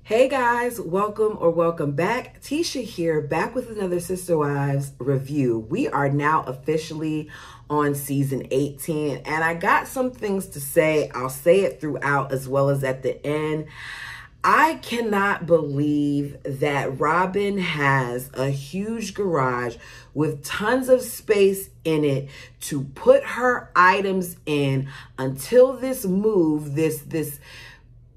Hey guys, welcome back. Tisha here, back with another Sister Wives review. We are now officially on season 18, and I got some things to say. I'll say it throughout as well as at the end. I cannot believe that Robin has a huge garage with tons of space in it to put her items in until this move, this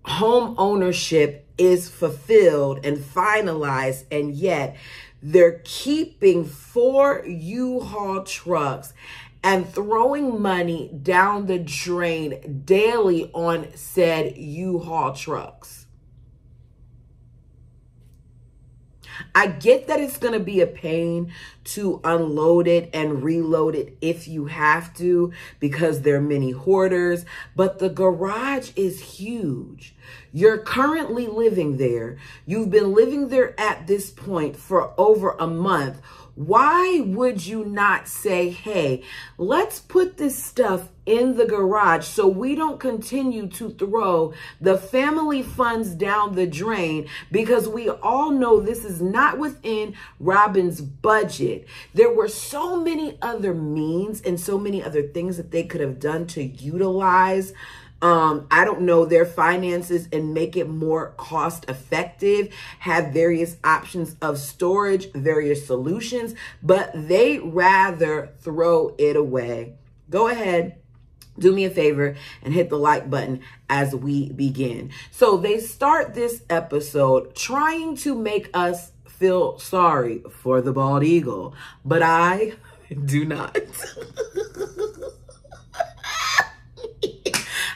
home ownership is fulfilled and finalized, and yet they're keeping 4 U-Haul trucks and throwing money down the drain daily on said U-Haul trucks. I get that it's going to be a pain to unload it and reload it if you have to, because there are many hoarders, but the garage is huge. You're currently living there. You've been living there at this point for over a month. Why would you not say, hey, let's put this stuff in the garage so we don't continue to throw the family funds down the drain, because we all know this is not within Robin's budget. There were so many other means and so many other things that they could have done to utilize I don't know, their finances and make it more cost effective, have various options of storage, various solutions, but they rather throw it away. Go ahead, do me a favor and hit the like button as we begin. So they start this episode trying to make us feel sorry for the bald eagle, but I do not.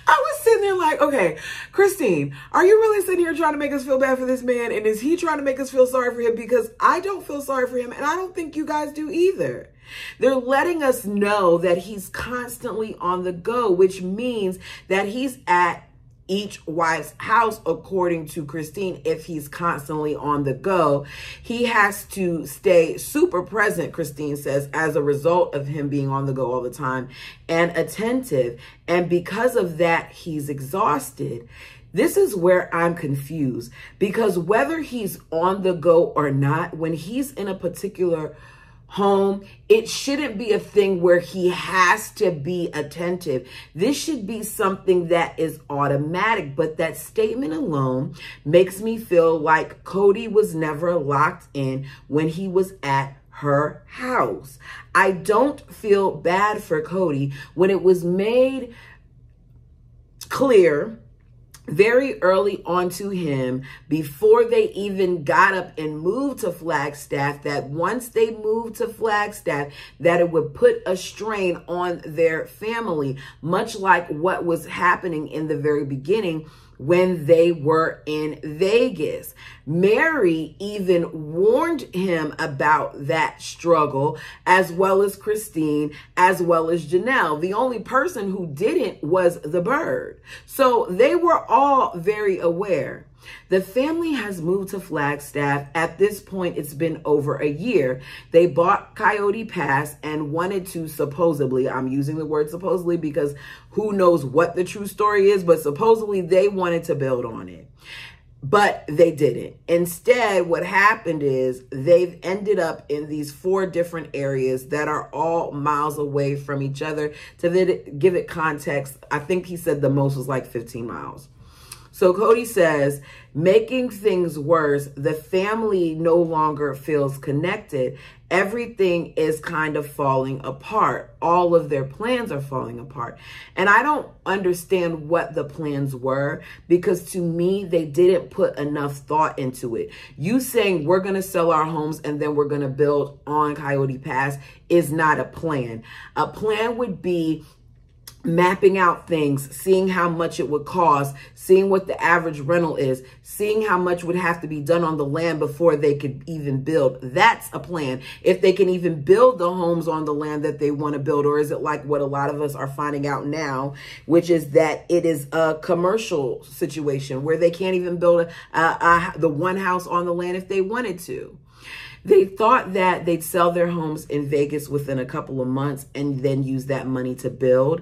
I was sitting there like, okay, Christine, are you really sitting here trying to make us feel bad for this man? And is he trying to make us feel sorry for him? Because I don't feel sorry for him, and I don't think you guys do either. They're letting us know that he's constantly on the go, which means that he's at each wife's house, according to Christine. If he's constantly on the go, he has to stay super present, Christine says, as a result of him being on the go all the time and attentive. And because of that, he's exhausted. This is where I'm confused, because whether he's on the go or not, when he's in a particular home, it shouldn't be a thing where he has to be attentive. This should be something that is automatic. But that statement alone makes me feel like Cody was never locked in when he was at her house. I don't feel bad for Cody when it was made clear very early on to him, before they even got up and moved to Flagstaff, that once they moved to Flagstaff, that it would put a strain on their family, much like what was happening in the very beginning when they were in Vegas. Mary even warned him about that struggle, as well as Christine, as well as Janelle. The only person who didn't was the bird. So they were all very aware. The family has moved to Flagstaff. At this point, it's been over a year. They bought Coyote Pass and wanted to supposedly, I'm using the word supposedly because who knows what the true story is, but supposedly they wanted to build on it. But they didn't. Instead, what happened is they've ended up in these 4 different areas that are all miles away from each other. To give it context, I think he said the most was like 15 miles. So Cody says, making things worse, the family no longer feels connected. Everything is kind of falling apart. All of their plans are falling apart. And I don't understand what the plans were, because to me, they didn't put enough thought into it. You saying we're going to sell our homes and then we're going to build on Coyote Pass is not a plan. A plan would be mapping out things, seeing how much it would cost, seeing what the average rental is, seeing how much would have to be done on the land before they could even build. That's a plan. If they can even build the homes on the land that they want to build, or is it like what a lot of us are finding out now, which is that it is a commercial situation where they can't even build the one house on the land if they wanted to. They thought that they'd sell their homes in Vegas within a couple of months and then use that money to build.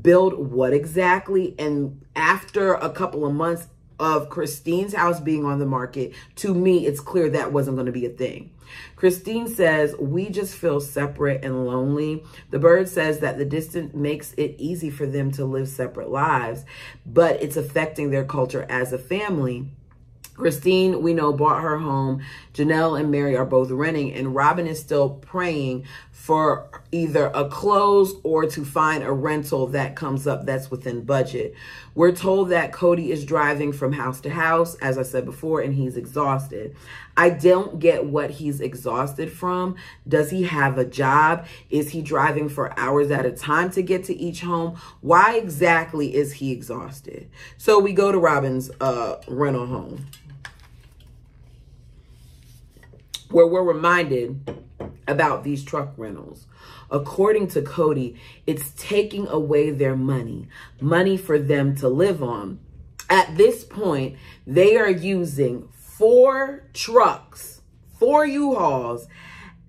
Build what exactly? And after a couple of months, of Christine's house being on the market, to me, it's clear that wasn't going to be a thing. Christine says, we just feel separate and lonely. The Bird says that the distance makes it easy for them to live separate lives, but it's affecting their culture as a family. Christine, we know, bought her home. Janelle and Mary are both renting, and Robin is still praying for either a close or to find a rental that comes up that's within budget. We're told that Cody is driving from house to house, as I said before, and he's exhausted. I don't get what he's exhausted from. Does he have a job? Is he driving for hours at a time to get to each home? Why exactly is he exhausted? So we go to Robin's rental home, where we're reminded about these truck rentals. According to Cody, it's taking away their money for them to live on. At this point, they are using 4 trucks, 4 U-Hauls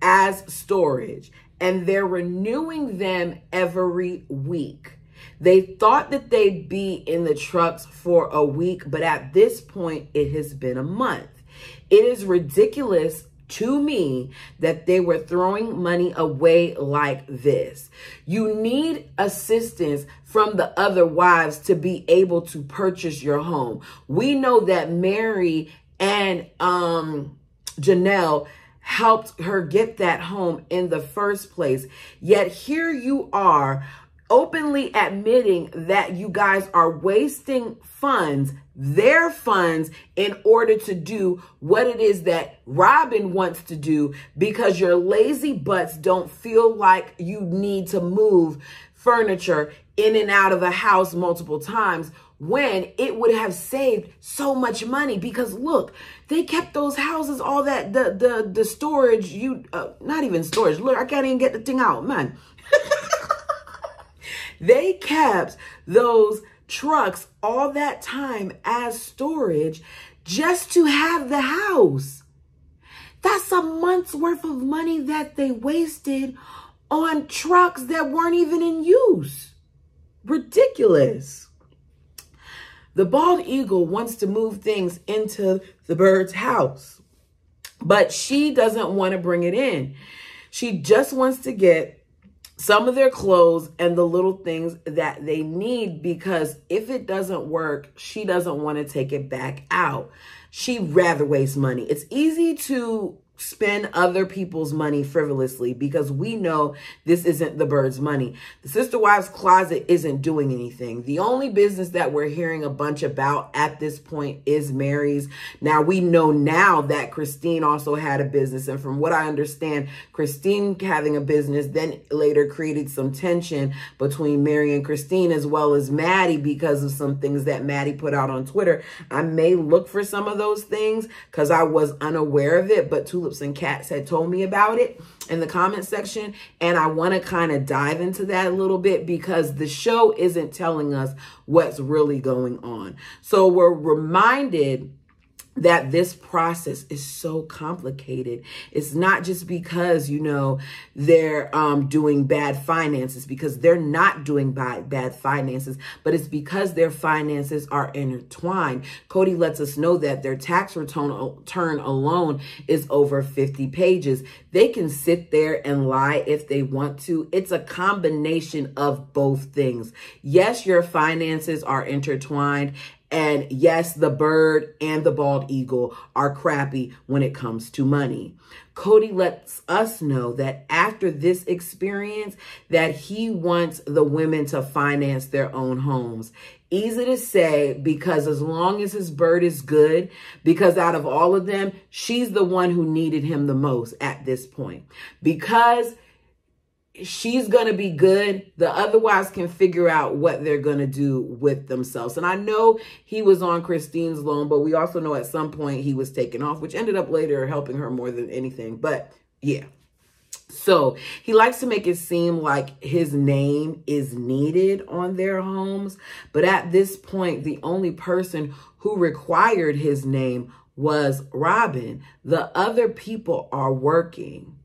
as storage, and they're renewing them every week. They thought that they'd be in the trucks for a week, but at this point, it has been a month. It is ridiculous to me that they were throwing money away like this. You need assistance from the other wives to be able to purchase your home. We know that Mary and Janelle helped her get that home in the first place. Yet here you are openly admitting that you guys are wasting funds, their funds, in order to do what it is that Robin wants to do, because your lazy butts don't feel like you need to move furniture in and out of a house multiple times, when it would have saved so much money. Because look, they kept those houses, all that, the storage, not even storage. Look, I can't even get the thing out, man. They kept those trucks all that time as storage just to have the house. That's a month's worth of money that they wasted on trucks that weren't even in use. Ridiculous. The bald eagle wants to move things into the Bird's house, but she doesn't want to bring it in. She just wants to get some of their clothes and the little things that they need, because if it doesn't work, she doesn't want to take it back out. She'd rather waste money. It's easy to spend other people's money frivolously, because we know this isn't the Bird's money. The Sister Wives Closet isn't doing anything. The only business that we're hearing a bunch about at this point is Mary's. Now, we know now that Christine also had a business, and from what I understand, Christine having a business then later created some tension between Mary and Christine, as well as Maddie, because of some things that Maddie put out on Twitter. I may look for some of those things because I was unaware of it, but Tulips and Cats had told me about it in the comment section, and I want to kind of dive into that a little bit, because the show isn't telling us what's really going on. So we're reminded that this process is so complicated. It's not just because, you know, they're doing bad finances, because they're not doing bad finances, but it's because their finances are intertwined. Cody lets us know that their tax return alone is over 50 pages. They can sit there and lie if they want to. It's a combination of both things. Yes, your finances are intertwined. And yes, the Bird and the bald eagle are crappy when it comes to money. Cody lets us know that after this experience, that he wants the women to finance their own homes. Easy to say, because as long as his Bird is good, because out of all of them, she's the one who needed him the most at this point. Because she's going to be good, the other wives can figure out what they're going to do with themselves. And I know he was on Christine's loan, but we also know at some point he was taken off, which ended up later helping her more than anything. But yeah. So he likes to make it seem like his name is needed on their homes. But at this point, the only person who required his name was Robin. The other people are working.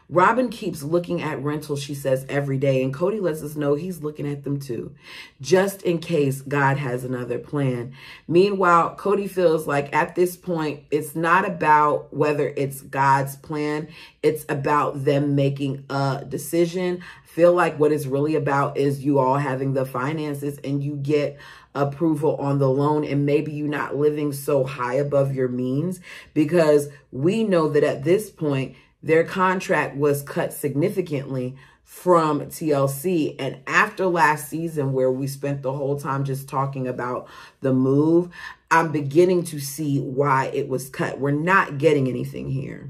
Robin keeps looking at rentals, she says, every day. And Cody lets us know he's looking at them too, just in case God has another plan. Meanwhile, Cody feels like at this point, it's not about whether it's God's plan. It's about them making a decision. I feel like what it's really about is you all having the finances and you get approval on the loan, and maybe you're not living so high above your means, because we know that at this point, their contract was cut significantly from TLC. And after last season, where we spent the whole time just talking about the move, I'm beginning to see why it was cut. We're not getting anything here.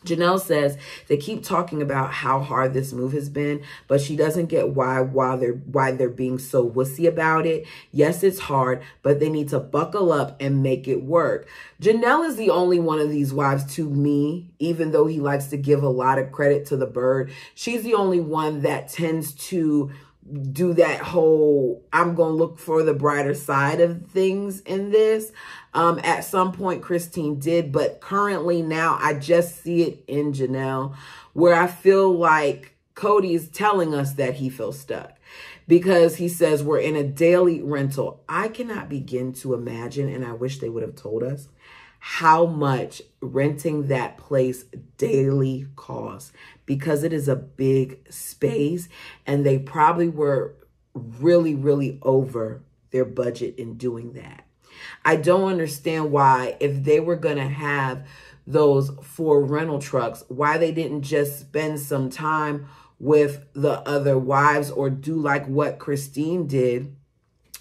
Janelle says they keep talking about how hard this move has been, but she doesn't get why they're being so wussy about it. Yes, it's hard, but they need to buckle up and make it work. Janelle is the only one of these wives, to me, even though he likes to give a lot of credit to the bird. She's the only one that tends to do that whole, I'm going to look for the brighter side of things in this. At some point, Christine did, but currently now I just see it in Janelle, where I feel like Cody is telling us that he feels stuck, because he says we're in a daily rental. I cannot begin to imagine, and I wish they would have told us, how much renting that place daily costs, because it is a big space and they probably were really, really over their budget in doing that. I don't understand why, if they were going to have those 4 rental trucks, why they didn't just spend some time with the other wives, or do like what Christine did,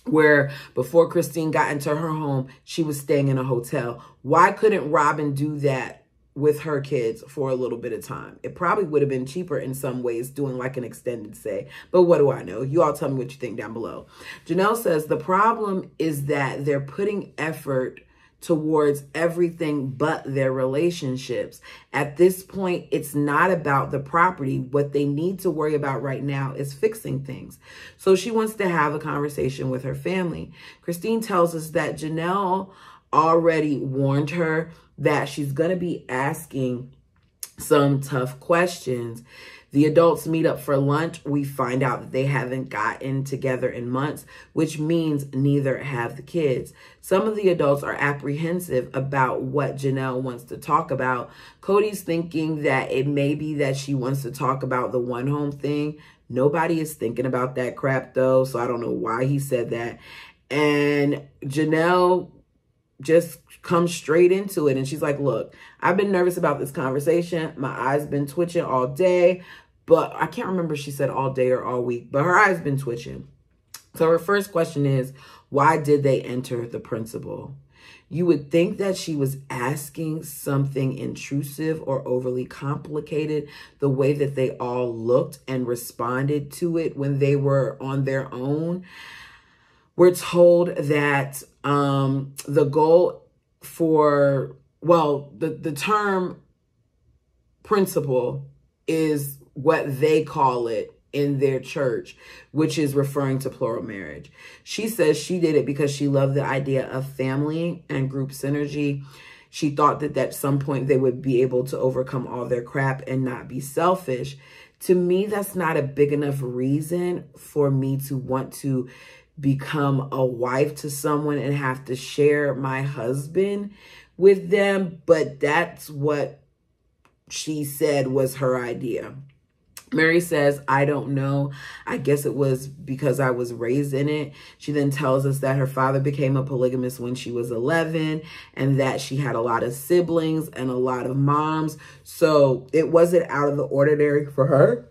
where before Christine got into her home, she was staying in a hotel. Why couldn't Robin do that with her kids for a little bit of time? It probably would have been cheaper in some ways, doing like an extended stay. But what do I know? You all tell me what you think down below. Janelle says the problem is that they're putting effort towards everything but their relationships. At this point, it's not about the property. What they need to worry about right now is fixing things. So she wants to have a conversation with her family. Christine tells us that Janelle already warned her that she's going to be asking some tough questions. The adults meet up for lunch. We find out that they haven't gotten together in months, which means neither have the kids. Some of the adults are apprehensive about what Janelle wants to talk about. Cody's thinking that it may be that she wants to talk about the one home thing. Nobody is thinking about that crap though, so I don't know why he said that. And Janelle just comes straight into it. And she's like, look, I've been nervous about this conversation. My eyes been twitching all day, but I can't remember if she said all day or all week, but her eyes been twitching. So her first question is, why did they enter the principal? You would think that she was asking something intrusive or overly complicated, the way that they all looked and responded to it when they were on their own. We're told that the goal for, well, the term principle is what they call it in their church, which is referring to plural marriage. She says she did it because she loved the idea of family and group synergy. She thought that at some point they would be able to overcome all their crap and not be selfish. To me, that's not a big enough reason for me to want to become a wife to someone and have to share my husband with them. But that's what she said was her idea. Mary says, I don't know. I guess it was because I was raised in it. She then tells us that her father became a polygamist when she was 11 and that she had a lot of siblings and a lot of moms. So it wasn't out of the ordinary for her.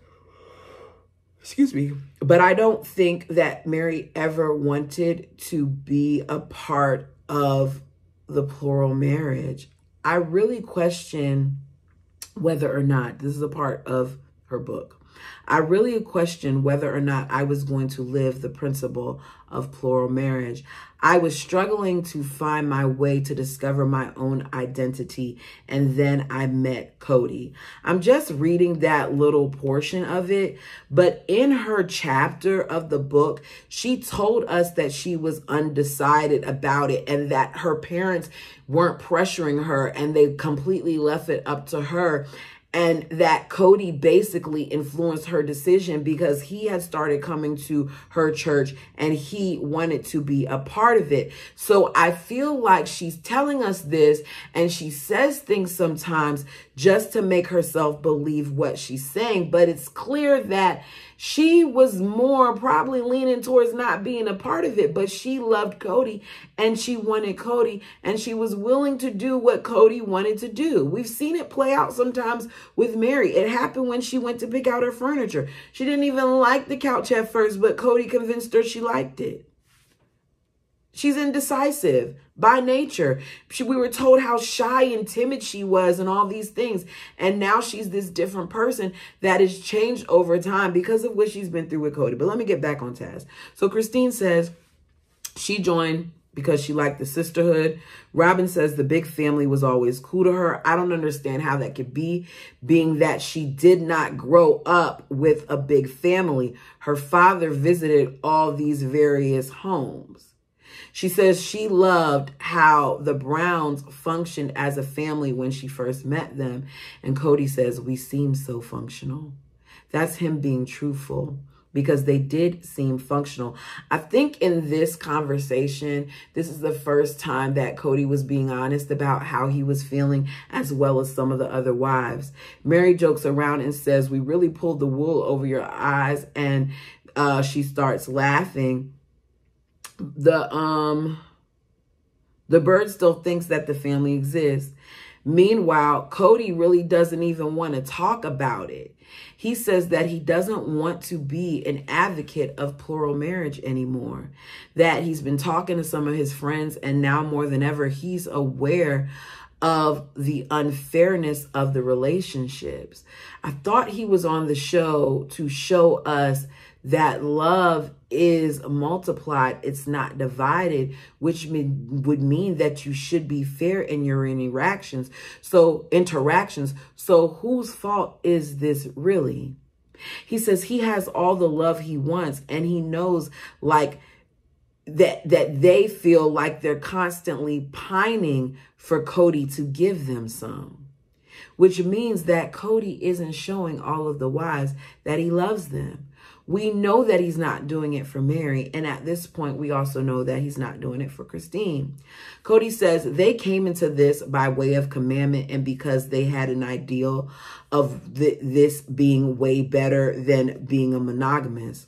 Excuse me. But I don't think that Mary ever wanted to be a part of the plural marriage. I really question whether or not, this is a part of her book, I really question whether or not I was going to live the principle of plural marriage. I was struggling to find my way to discover my own identity, and then I met Cody. I'm just reading that little portion of it, but in her chapter of the book, she told us that she was undecided about it and that her parents weren't pressuring her and they completely left it up to her. and that Cody basically influenced her decision because he had started coming to her church and he wanted to be a part of it. So I feel like she's telling us this, and she says things sometimes just to make herself believe what she's saying. But it's clear that she was more probably leaning towards not being a part of it, but she loved Cody and she wanted Cody, and she was willing to do what Cody wanted to do. We've seen it play out sometimes with Mary. It happened when she went to pick out her furniture. She didn't even like the couch at first, but Cody convinced her she liked it. She's indecisive by nature. We were told how shy and timid she was and all these things. And now she's this different person that has changed over time because of what she's been through with Cody. But let me get back on task. So Christine says she joined because she liked the sisterhood. Robin says the big family was always cool to her. I don't understand how that could be, being that she did not grow up with a big family. Her father visited all these various homes. She says she loved how the Browns functioned as a family when she first met them. And Cody says, we seem so functional. That's him being truthful, because they did seem functional. I think in this conversation, this is the first time that Cody was being honest about how he was feeling, as well as some of the other wives. Mary jokes around and says, we really pulled the wool over your eyes. And she starts laughing. The bird still thinks that the family exists. Meanwhile, Cody really doesn't even want to talk about it. He says that he doesn't want to be an advocate of plural marriage anymore, that he's been talking to some of his friends, and now more than ever, he's aware of the unfairness of the relationships. I thought he was on the show to show us that love is multiplied, it's not divided, which would mean that you should be fair in your interactions. So whose fault is this really? He says he has all the love he wants, and he knows like that they feel like they're constantly pining for Cody to give them some, which means that Cody isn't showing all of the wives that he loves them. We know that he's not doing it for Mary. And at this point, we also know that he's not doing it for Christine. Cody says they came into this by way of commandment and because they had an ideal of this being way better than being a monogamous.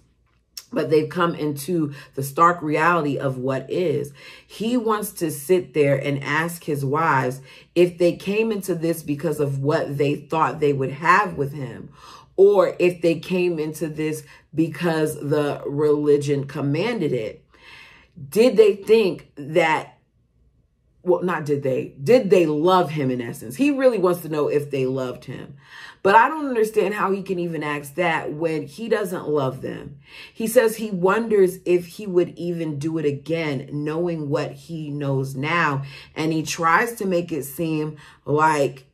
But they've come into the stark reality of what is. He wants to sit there and ask his wives if they came into this because of what they thought they would have with him, or if they came into this because the religion commanded it. Did they think that, well, not did they love him in essence? He really wants to know if they loved him. But I don't understand how he can even ask that when he doesn't love them. He says he wonders if he would even do it again, knowing what he knows now. And he tries to make it seem like,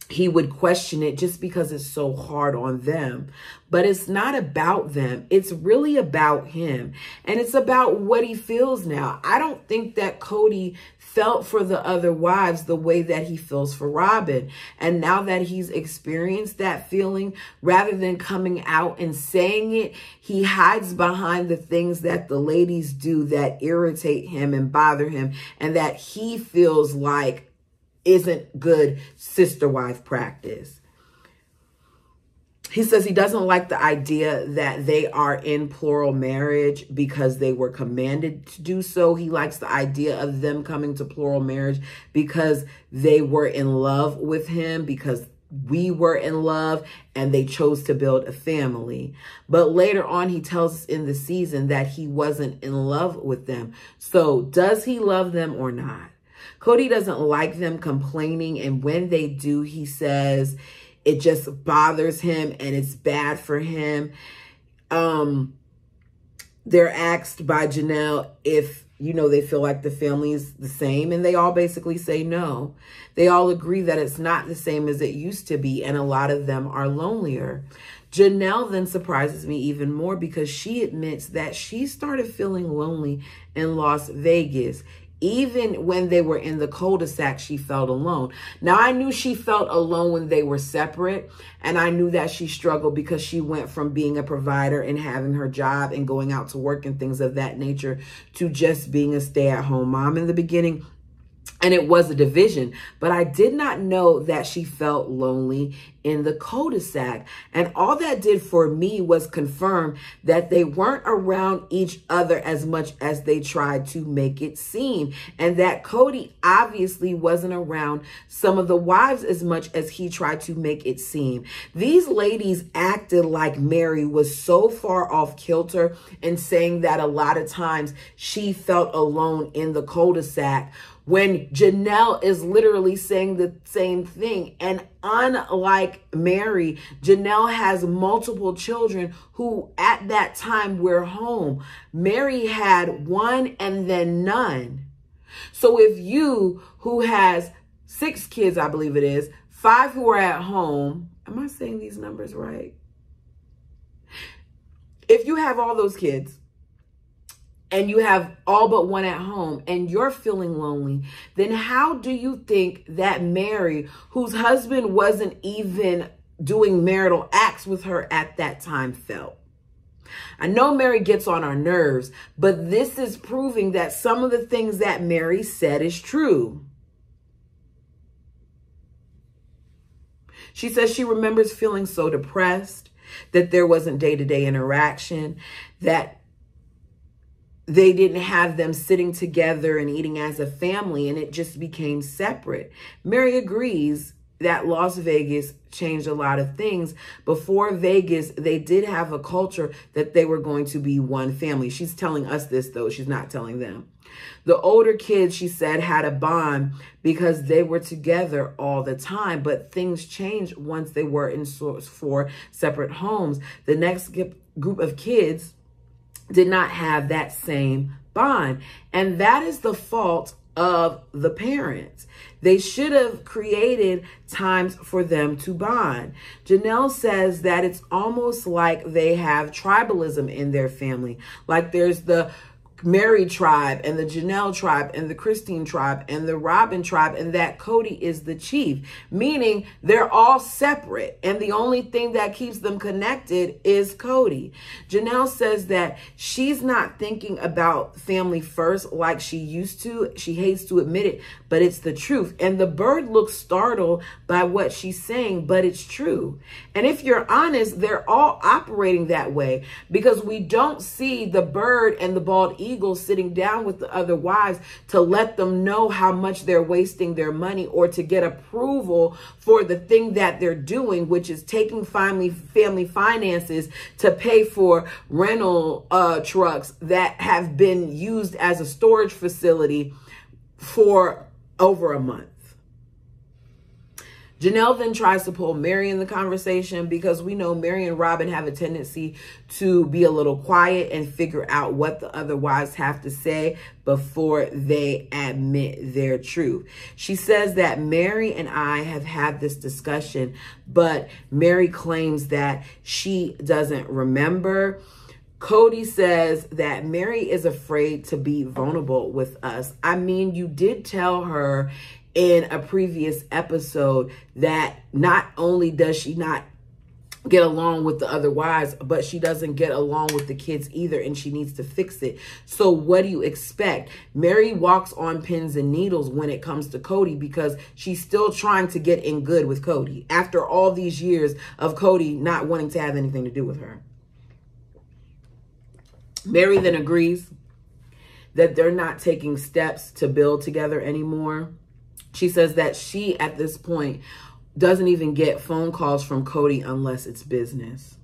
he would question it just because it's so hard on them. But it's not about them. It's really about him. And it's about what he feels now. I don't think that Cody felt for the other wives the way that he feels for Robin. And now that he's experienced that feeling, rather than coming out and saying it, he hides behind the things that the ladies do that irritate him and bother him, and that he feels like isn't good sister wife practice. He says he doesn't like the idea that they are in plural marriage because they were commanded to do so. He likes the idea of them coming to plural marriage because they were in love with him, because we were in love and they chose to build a family. But later on, he tells us in the season that he wasn't in love with them. So does he love them or not? Cody doesn't like them complaining, and when they do, he says it just bothers him and it's bad for him. They're asked by Janelle if, they feel like the family is the same, and they all basically say no. They all agree that it's not the same as it used to be, and a lot of them are lonelier. Janelle then surprises me even more because she admits that she started feeling lonely in Las Vegas, Even when they were in the cul-de-sac, she felt alone. Now, I knew she felt alone when they were separate, and I knew that she struggled because she went from being a provider and having her job and going out to work and things of that nature to just being a stay-at-home mom in the beginning. And it was a division, but I did not know that she felt lonely in the cul-de-sac. And all that did for me was confirm that they weren't around each other as much as they tried to make it seem. And that Cody obviously wasn't around some of the wives as much as he tried to make it seem. These ladies acted like Mary was so far off kilter and saying that a lot of times she felt alone in the cul-de-sac, when Janelle is literally saying the same thing. And unlike Mary, Janelle has multiple children who at that time were home. Mary had one and then none. So if you, who has 6 kids, I believe it is, 5 who are at home, am I saying these numbers right? If you have all those kids, and you have all but one at home, and you're feeling lonely, then how do you think that Mary, whose husband wasn't even doing marital acts with her at that time, felt? I know Mary gets on our nerves, but this is proving that some of the things that Mary said is true. She says she remembers feeling so depressed, that there wasn't day-to-day interaction, that they didn't have them sitting together and eating as a family, and it just became separate. Mary agrees that Las Vegas changed a lot of things. Before Vegas, they did have a culture that they were going to be one family. She's telling us this, though. She's not telling them. The older kids, she said, had a bond because they were together all the time, but things changed once they were in 4 separate homes. The next group of kids did not have that same bond. And that is the fault of the parents. They should have created times for them to bond. Janelle says that it's almost like they have tribalism in their family. Like there's the Mary tribe and the Janelle tribe and the Christine tribe and the Robin tribe, and that Cody is the chief, meaning they're all separate and the only thing that keeps them connected is Cody. Janelle says that she's not thinking about family first like she used to. She hates to admit it, but it's the truth. And the bird looks startled by what she's saying, but it's true. And if you're honest, they're all operating that way, because we don't see the bird and the bald eagle sitting down with the other wives to let them know how much they're wasting their money or to get approval for the thing that they're doing, which is taking family finances to pay for rental trucks that have been used as a storage facility for over a month. Janelle then tries to pull Mary in the conversation, because we know Mary and Robin have a tendency to be a little quiet and figure out what the other wives have to say before they admit their truth. She says that Mary and I have had this discussion, but Mary claims that she doesn't remember. Cody says that Mary is afraid to be vulnerable with us. I mean, you did tell her in a previous episode that not only does she not get along with the other wives, but she doesn't get along with the kids either, and she needs to fix it. So what do you expect? Mary walks on pins and needles when it comes to Cody, because she's still trying to get in good with Cody after all these years of Cody not wanting to have anything to do with her. Mary then agrees that they're not taking steps to build together anymore. She says that she, at this point, doesn't even get phone calls from Cody unless it's business.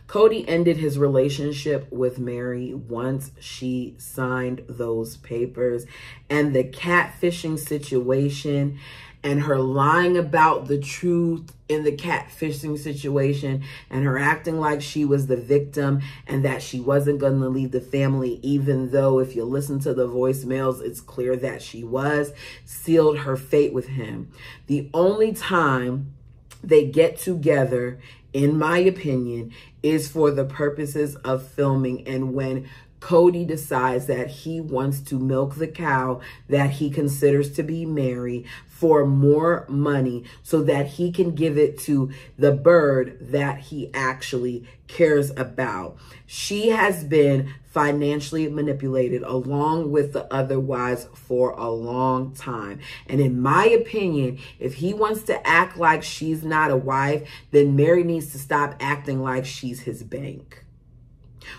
Cody ended his relationship with Mary once she signed those papers, and the catfishing situation and her lying about the truth in the catfishing situation and her acting like she was the victim and that she wasn't going to leave the family, even though if you listen to the voicemails, it's clear that she was, sealed her fate with him. The only time they get together, in my opinion, is for the purposes of filming, and when Cody decides that he wants to milk the cow that he considers to be Mary for more money so that he can give it to the bird that he actually cares about. She has been financially manipulated along with the other wives for a long time. And in my opinion, if he wants to act like she's not a wife, then Mary needs to stop acting like she's his bank.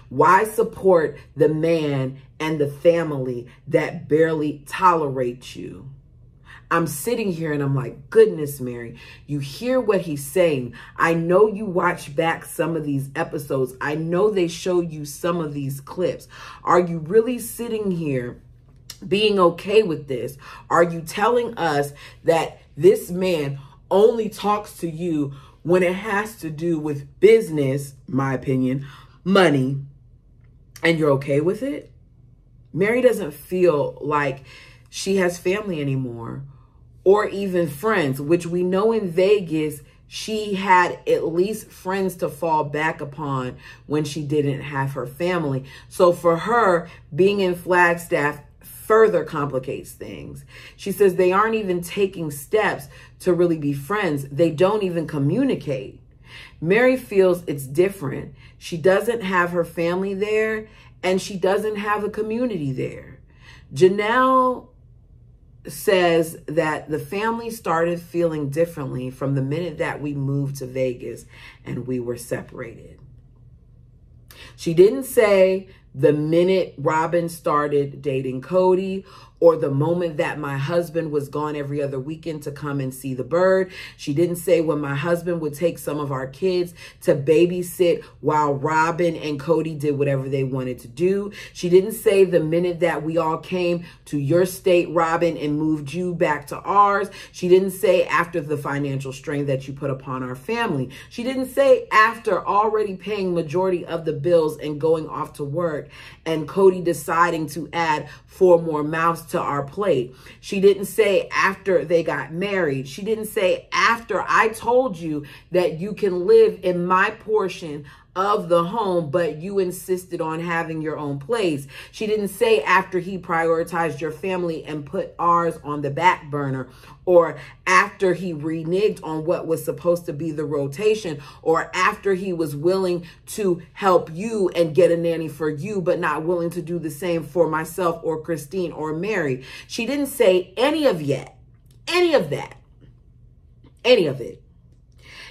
Why support the man and the family that barely tolerates you? I'm sitting here and I'm like, goodness, Mary, you hear what he's saying. I know you watch back some of these episodes. I know they show you some of these clips. Are you really sitting here being okay with this? Are you telling us that this man only talks to you when it has to do with business, my opinion, money, and you're okay with it? Mary doesn't feel like she has family anymore or even friends, which we know in Vegas, she had at least friends to fall back upon when she didn't have her family. So for her, being in Flagstaff further complicates things. She says they aren't even taking steps to really be friends. They don't even communicate. Mary feels it's different. She doesn't have her family there, and she doesn't have a community there. Janelle says that the family started feeling differently from the minute that we moved to Vegas and we were separated. She didn't say the minute Robin started dating Cody or the moment that my husband was gone every other weekend to come and see the bird. She didn't say when my husband would take some of our kids to babysit while Robin and Cody did whatever they wanted to do. She didn't say the minute that we all came to your state, Robin, and moved you back to ours. She didn't say after the financial strain that you put upon our family. She didn't say after already paying majority of the bills and going off to work and Cody deciding to add 4 more mouths to our plate. She didn't say after they got married. She didn't say after I told you that you can live in my portion of the home, but you insisted on having your own place. She didn't say after he prioritized your family and put ours on the back burner, or after he reneged on what was supposed to be the rotation, or after he was willing to help you and get a nanny for you, but not willing to do the same for myself or Christine or Mary. She didn't say any of that.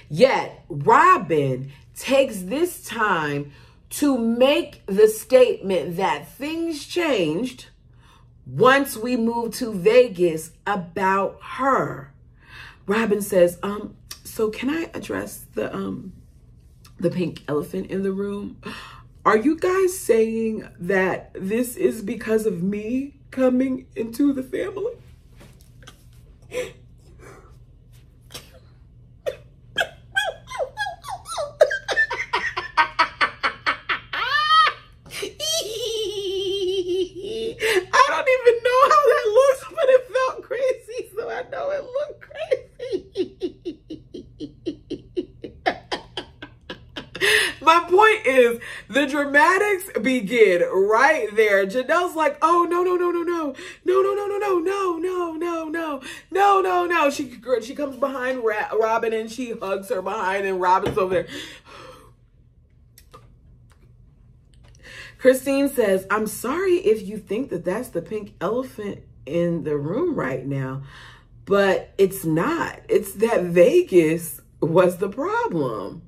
Yet Robin takes this time to make the statement that things changed once we moved to Vegas about her. Robin says, so can I address the pink elephant in the room? Are you guys saying that this is because of me coming into the family? My point is, the dramatics begin right there. Janelle's like, oh, no. She comes behind Robin and she hugs her behind and Robin's over there. Christine says, I'm sorry if you think that that's the pink elephant in the room right now, but it's not. It's that Vegas was the problem.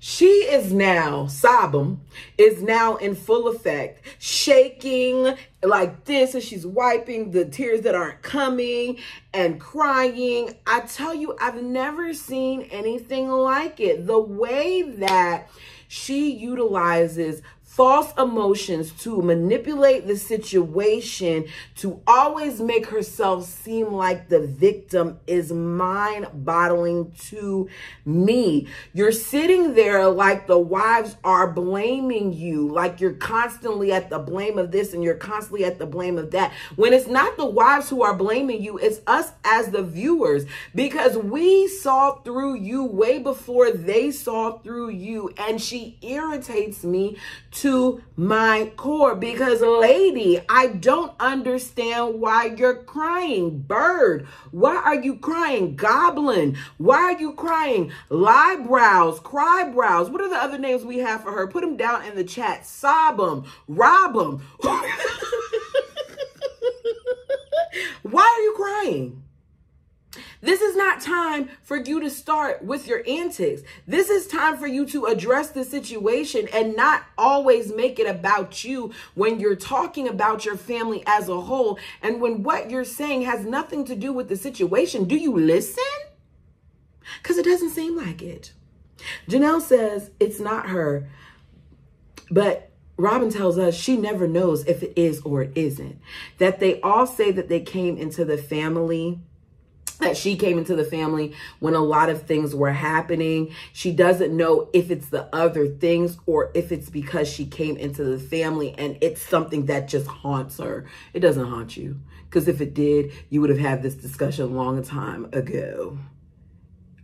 She is now, Sabam, is now in full effect, shaking like this, and she's wiping the tears that aren't coming and crying. I tell you, I've never seen anything like it. The way that she utilizes false emotions to manipulate the situation, to always make herself seem like the victim, is mind-boggling to me. You're sitting there like the wives are blaming you, like you're constantly at the blame of this and you're constantly at the blame of that. When it's not the wives who are blaming you, it's us as the viewers, because we saw through you way before they saw through you, and she irritates me to my core. Because, lady, I don't understand why you're crying. Bird, why are you crying? Goblin, why are you crying? Lie brows, cry brows. What are the other names we have for her? Put them down in the chat. Sob 'em, rob 'em. Why are you crying? This is not time for you to start with your antics. This is time for you to address the situation and not always make it about you when you're talking about your family as a whole and when what you're saying has nothing to do with the situation. Do you listen? Because it doesn't seem like it. Janelle says it's not her, but Robin tells us she never knows if it is or it isn't. That they all say that they came into the family, that she came into the family when a lot of things were happening. She doesn't know if it's the other things or if it's because she came into the family and it's something that just haunts her. It doesn't haunt you, because if it did, you would have had this discussion a long time ago.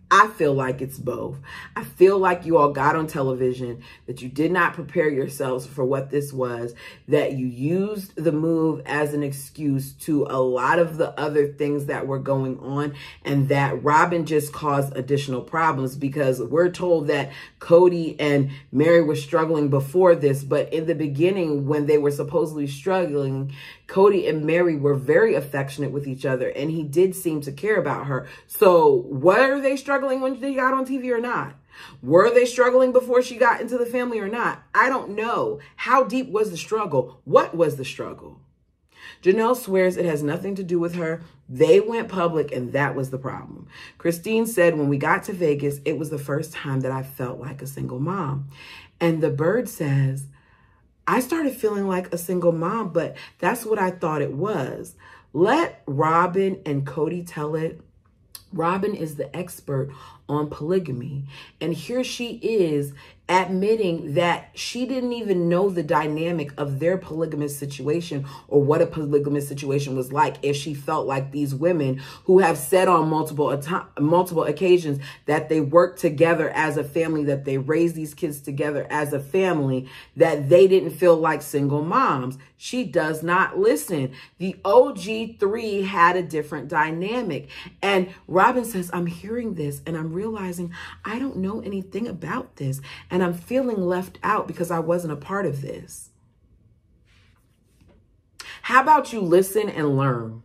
I feel like it's both. I feel like you all got on television, that you did not prepare yourselves for what this was, that you used the move as an excuse to a lot of the other things that were going on, and that Robin just caused additional problems, because we're told that Cody and Mary were struggling before this, but in the beginning, when they were supposedly struggling, Cody and Mary were very affectionate with each other, and he did seem to care about her. So were they struggling when they got on TV or not? Were they struggling before she got into the family or not? I don't know. How deep was the struggle? What was the struggle? Janelle swears it has nothing to do with her. They went public, and that was the problem. Christine said, when we got to Vegas, it was the first time that I felt like a single mom. And the Bird says, I started feeling like a single mom, but that's what I thought it was. Let Robin and Cody tell it. Robin is the expert on polygamy, and here she is admitting that she didn't even know the dynamic of their polygamous situation or what a polygamous situation was like, if she felt like these women who have said on multiple occasions that they work together as a family, that they raise these kids together as a family, that they didn't feel like single moms. She does not listen. The OG3 had a different dynamic. And Robin says, I'm hearing this and I'm realizing I don't know anything about this. And I'm feeling left out because I wasn't a part of this. How about you listen and learn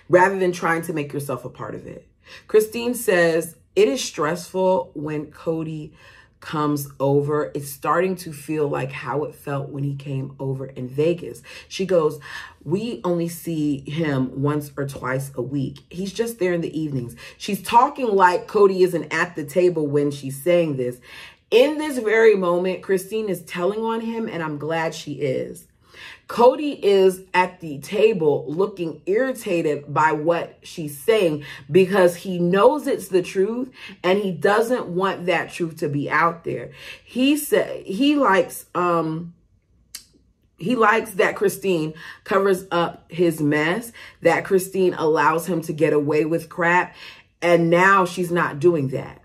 rather than trying to make yourself a part of it? Christine says, it is stressful when Cody comes over. It's starting to feel like how it felt when he came over in Vegas. She goes, we only see him once or twice a week. He's just there in the evenings. She's talking like Cody isn't at the table when she's saying this. In this very moment, Christine is telling on him, and I'm glad she is. Cody is at the table looking irritated by what she's saying because he knows it's the truth and he doesn't want that truth to be out there. He said he likes that Christine covers up his mess, that Christine allows him to get away with crap, and now she's not doing that.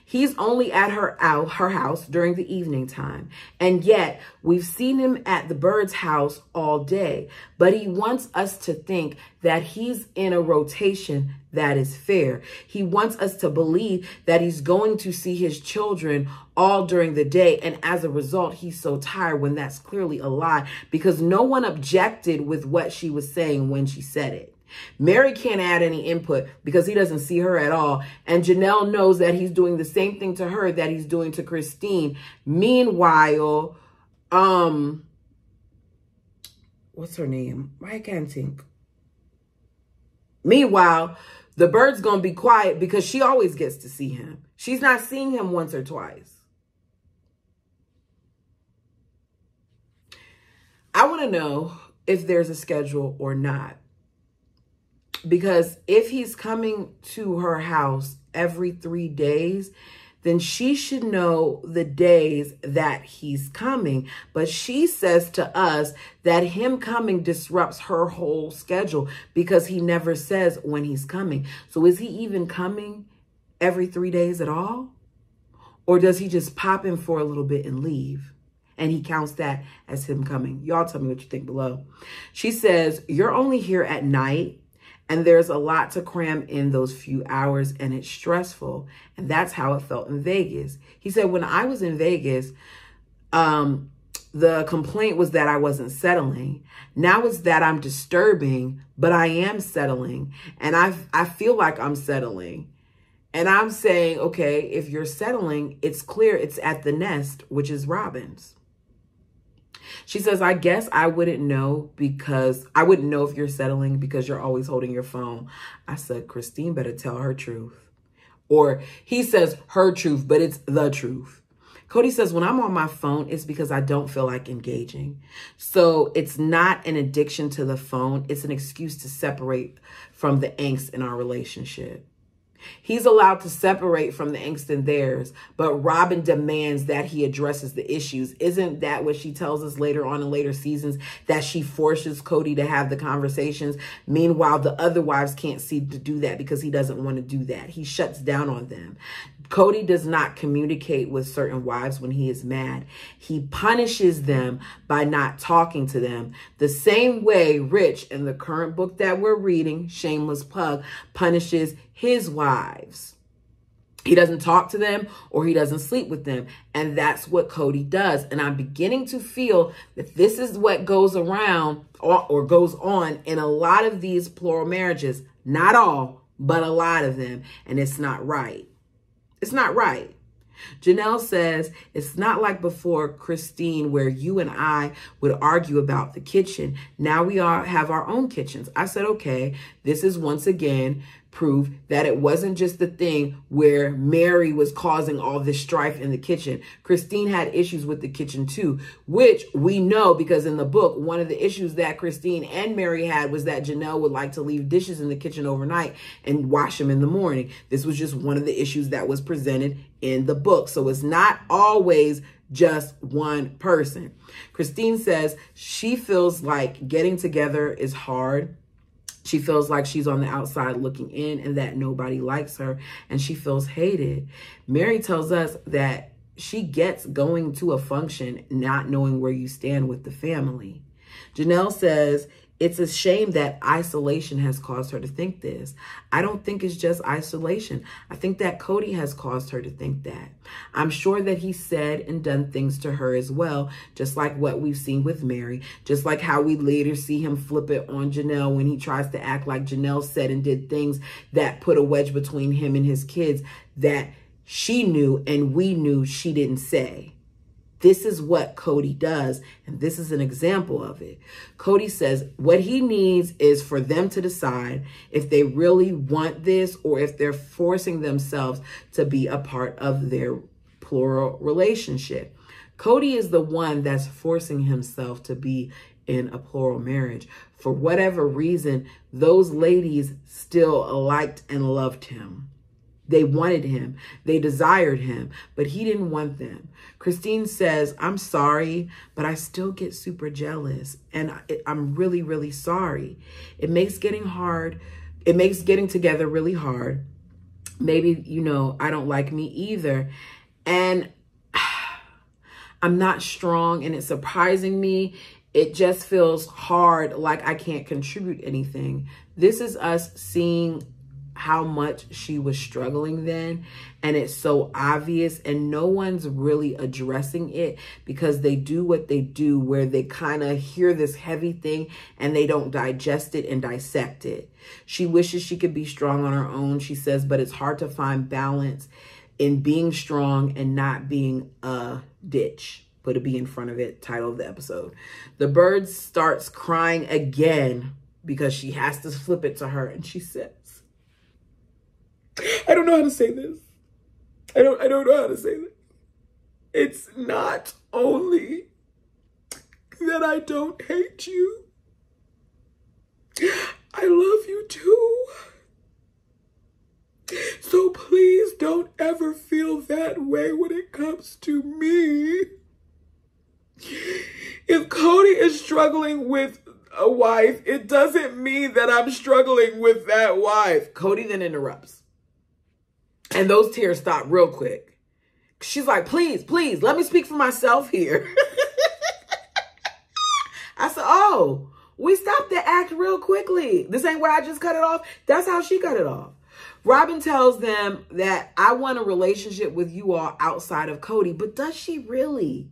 He's only at her house during the evening time. And yet we've seen him at the Bird's house all day. But he wants us to think that he's in a rotation that is fair. He wants us to believe that he's going to see his children all during the day. And as a result, he's so tired, when that's clearly a lie, because no one objected with what she was saying when she said it. Mary can't add any input because he doesn't see her at all. And Janelle knows that he's doing the same thing to her that he's doing to Christine. Meanwhile, what's her name? I can't think. Meanwhile, the Bird's going to be quiet because she always gets to see him. She's not seeing him once or twice. I want to know if there's a schedule or not. Because if he's coming to her house every 3 days, then she should know the days that he's coming. But she says to us that him coming disrupts her whole schedule because he never says when he's coming. So is he even coming every 3 days at all? Or does he just pop in for a little bit and leave? and he counts that as him coming. Y'all tell me what you think below. She says, you're only here at night, and there's a lot to cram in those few hours, and it's stressful. And that's how it felt in Vegas. He said, when I was in Vegas, the complaint was that I wasn't settling. Now it's that I'm disturbing, but I am settling. And I feel like I'm settling. And I'm saying, okay, if you're settling, it's clear it's at the nest, which is Robin's. She says, I guess I wouldn't know if you're settling because you're always holding your phone. I said, Christine better tell her truth. Or he says her truth, but it's the truth. Cody says, when I'm on my phone, it's because I don't feel like engaging. So it's not an addiction to the phone. It's an excuse to separate from the angst in our relationship. He's allowed to separate from the angst in theirs, but Robin demands that he addresses the issues. Isn't that what she tells us later on in later seasons, that she forces Cody to have the conversations? Meanwhile, the other wives can't seem to do that because he doesn't want to do that. He shuts down on them. Cody does not communicate with certain wives when he is mad. He punishes them by not talking to them. The same way Rich, in the current book that we're reading, Shameless Plug, punishes his wives. He doesn't talk to them or he doesn't sleep with them. And that's what Cody does. And I'm beginning to feel that this is what goes around or goes on in a lot of these plural marriages. Not all, but a lot of them. And it's not right. It's not right. Janelle says, it's not like before, Christine, where you and I would argue about the kitchen. Now we all have our own kitchens. I said, okay, this is once again proof that it wasn't just the thing where Mary was causing all this strife in the kitchen. Christine had issues with the kitchen too, which we know because in the book, one of the issues that Christine and Mary had was that Janelle would like to leave dishes in the kitchen overnight and wash them in the morning. This was just one of the issues that was presented in the book. So it's not always just one person. Christine says she feels like getting together is hard. She feels like she's on the outside looking in and that nobody likes her and she feels hated. Mary tells us that she gets going to a function not knowing where you stand with the family. Janelle says it's a shame that isolation has caused her to think this. I don't think it's just isolation. I think that Cody has caused her to think that. I'm sure that he said and done things to her as well, just like what we've seen with Mary, just like how we later see him flip it on Janelle when he tries to act like Janelle said and did things that put a wedge between him and his kids that she knew and we knew she didn't say. This is what Cody does, and this is an example of it. Cody says what he needs is for them to decide if they really want this or if they're forcing themselves to be a part of their plural relationship. Cody is the one that's forcing himself to be in a plural marriage. For whatever reason, those ladies still liked and loved him. They wanted him. They desired him, but he didn't want them. Christine says, I'm sorry, but I still get super jealous. And I'm really, really sorry. It makes getting together really hard. Maybe, I don't like me either. And I'm not strong and it's surprising me. It just feels hard, like I can't contribute anything. This is us seeing how much she was struggling then, and it's so obvious, and no one's really addressing it because they do what they do where they kind of hear this heavy thing and they don't digest it and dissect it. She wishes she could be strong on her own, she says, but it's hard to find balance in being strong and not being a ditch. Put a B in front of it, title of the episode. The bird starts crying again because she has to flip it to her, and she says, I don't know how to say this. I don't know how to say this. It's not only that I don't hate you. I love you too. So please don't ever feel that way when it comes to me. If Cody is struggling with a wife, it doesn't mean that I'm struggling with that wife. Cody then interrupts. And those tears stop real quick. She's like, please, let me speak for myself here. I said, oh, we stopped the act real quickly. This ain't where I just cut it off. That's how she cut it off. Robin tells them that I want a relationship with you all outside of Cody. But does she really?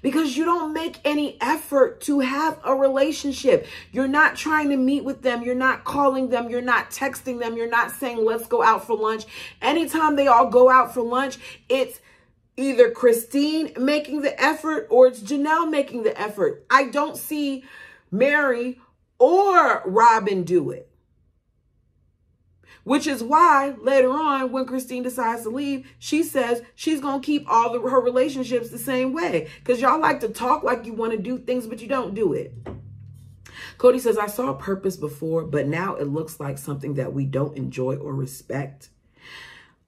Because you don't make any effort to have a relationship. You're not trying to meet with them. You're not calling them. You're not texting them. You're not saying, let's go out for lunch. Anytime they all go out for lunch, it's either Christine making the effort or it's Janelle making the effort. I don't see Mary or Robin do it. Which is why later on, when Christine decides to leave, she says she's going to keep all her relationships the same way. Because y'all like to talk like you want to do things, but you don't do it. Cody says, I saw purpose before, but now it looks like something that we don't enjoy or respect.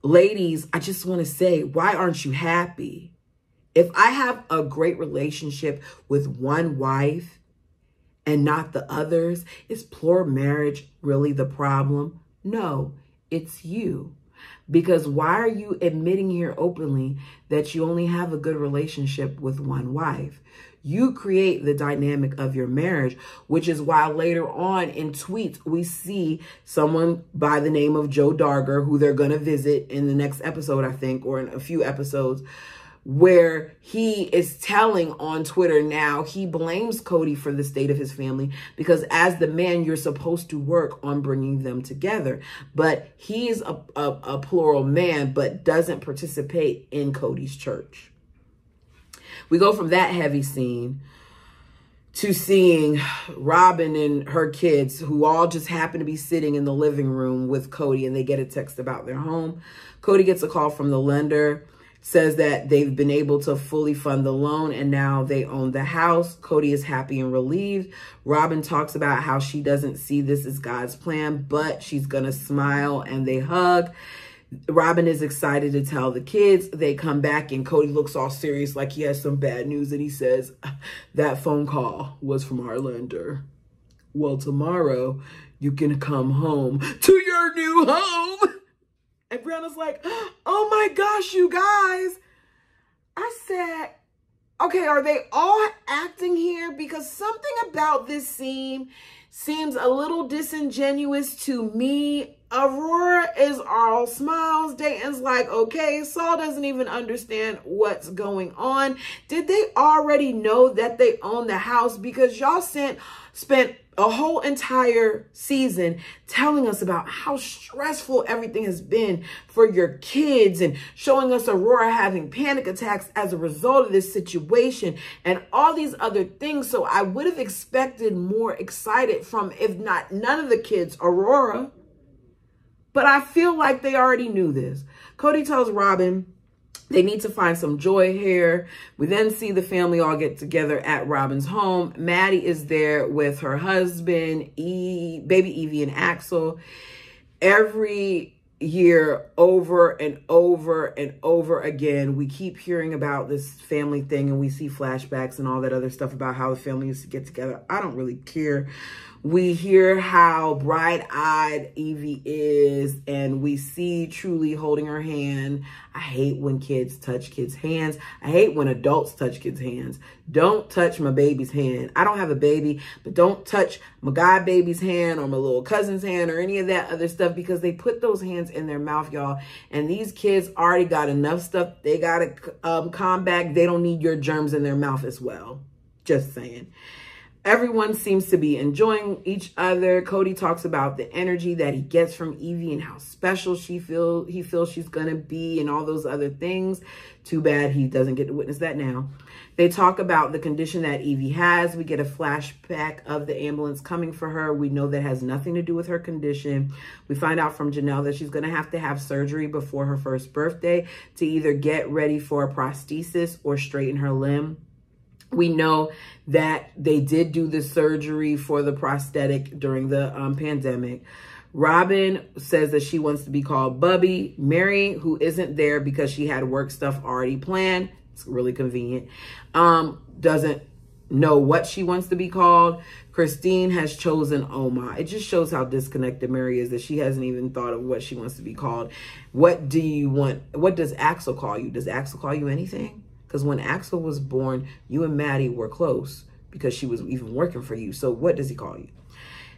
Ladies, I just want to say, why aren't you happy? If I have a great relationship with one wife and not the others, is plural marriage really the problem? No, it's you. Because why are you admitting here openly that you only have a good relationship with one wife? You create the dynamic of your marriage, which is why later on in tweets, we see someone by the name of Joe Darger, who they're going to visit in the next episode, I think, or in a few episodes, where he is telling on Twitter now he blames Cody for the state of his family because as the man, you're supposed to work on bringing them together. But he's a plural man, but doesn't participate in Cody's church. We go from that heavy scene to seeing Robin and her kids, who all just happen to be sitting in the living room with Cody, and they get a text about their home. Cody gets a call from the lender, says that they've been able to fully fund the loan and now they own the house. Cody is happy and relieved. Robin talks about how she doesn't see this as God's plan, but she's going to smile, and they hug. Robin is excited to tell the kids. They come back and Cody looks all serious like he has some bad news, and he says, that phone call was from our lender. Well, tomorrow you can come home to your new home. And Brianna's like, oh my gosh, you guys. I said, okay, are they all acting here? Because something about this scene seems a little disingenuous to me. Aurora is all smiles. Dayton's like, okay, Saul doesn't even understand what's going on. Did they already know that they own the house? Because y'all spent a whole entire season telling us about how stressful everything has been for your kids and showing us Aurora having panic attacks as a result of this situation and all these other things. So I would have expected more excited from, if not none of the kids, Aurora. But I feel like they already knew this. Cody tells Robin they need to find some joy here. We then see the family all get together at Robin's home. Maddie is there with her husband, baby Evie and Axel. Every year, over and over and over again, we keep hearing about this family thing, and we see flashbacks and all that other stuff about how the family used to get together. I don't really care. We hear how bright-eyed Evie is, and we see Truly holding her hand. I hate when kids touch kids' hands. I hate when adults touch kids' hands. Don't touch my baby's hand. I don't have a baby, but don't touch my god baby's hand or my little cousin's hand or any of that other stuff, because they put those hands in their mouth, y'all. And these kids already got enough stuff they got to combat. They don't need your germs in their mouth as well. Just saying. Everyone seems to be enjoying each other. Cody talks about the energy that he gets from Evie and how special he feels she's going to be and all those other things. Too bad he doesn't get to witness that now. They talk about the condition that Evie has. We get a flashback of the ambulance coming for her. We know that has nothing to do with her condition. We find out from Janelle that she's going to have surgery before her first birthday to either get ready for a prosthesis or straighten her limb. We know that they did do the surgery for the prosthetic during the pandemic. Robin says that she wants to be called Bubby. Mary, who isn't there because she had work stuff already planned, it's really convenient, doesn't know what she wants to be called. Christine has chosen Oma. It just shows how disconnected Mary is, that she hasn't even thought of what she wants to be called. What do you want? What does Axel call you? Does Axel call you anything? Because when Axel was born, you and Maddie were close because she was even working for you. So what does he call you?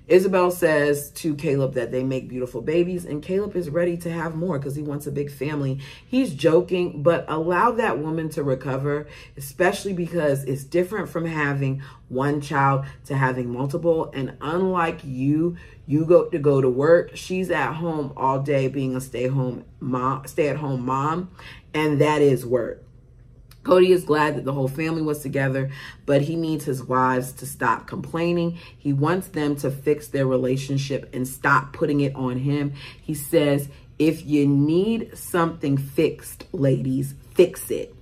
Isabel says to Caleb that they make beautiful babies, and Caleb is ready to have more because he wants a big family. He's joking, but allow that woman to recover, especially because it's different from having one child to having multiple. And unlike you go to work. She's at home all day being a stay-at-home mom, and that is work. Cody is glad that the whole family was together, but he needs his wives to stop complaining. He wants them to fix their relationship and stop putting it on him. He says, if you need something fixed, ladies, fix it.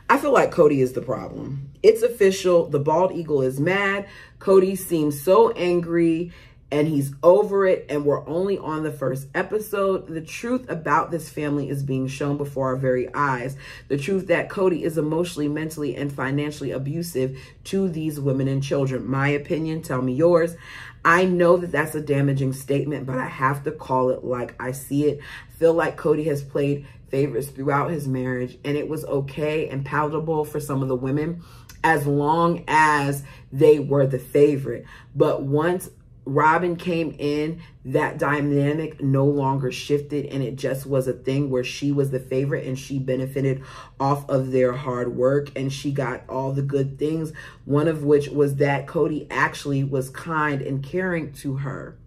I feel like Cody is the problem. It's official. The bald eagle is mad. Cody seems so angry and he's over it, and we're only on the first episode. The truth about this family is being shown before our very eyes. The truth that Cody is emotionally, mentally, and financially abusive to these women and children. My opinion, tell me yours. I know that that's a damaging statement, but I have to call it like I see it. I feel like Cody has played favorites throughout his marriage, and it was okay and palatable for some of the women as long as they were the favorite. But once Robin came in, that dynamic no longer shifted, and it just was a thing where she was the favorite and she benefited off of their hard work, and she got all the good things, one of which was that Cody actually was kind and caring to her.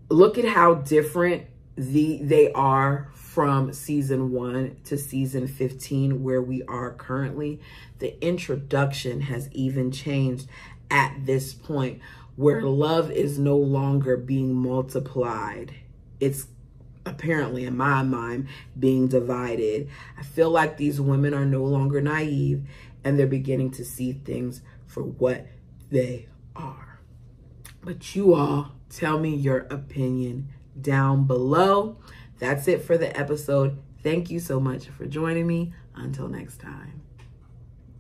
Look at how different they are from season 1 to season 15, where we are currently. The introduction has even changed at this point, where love is no longer being multiplied. It's apparently, in my mind, being divided. I feel like these women are no longer naive, and they're beginning to see things for what they are. But you all, tell me your opinion down below. That's it for the episode. Thank you so much for joining me. Until next time.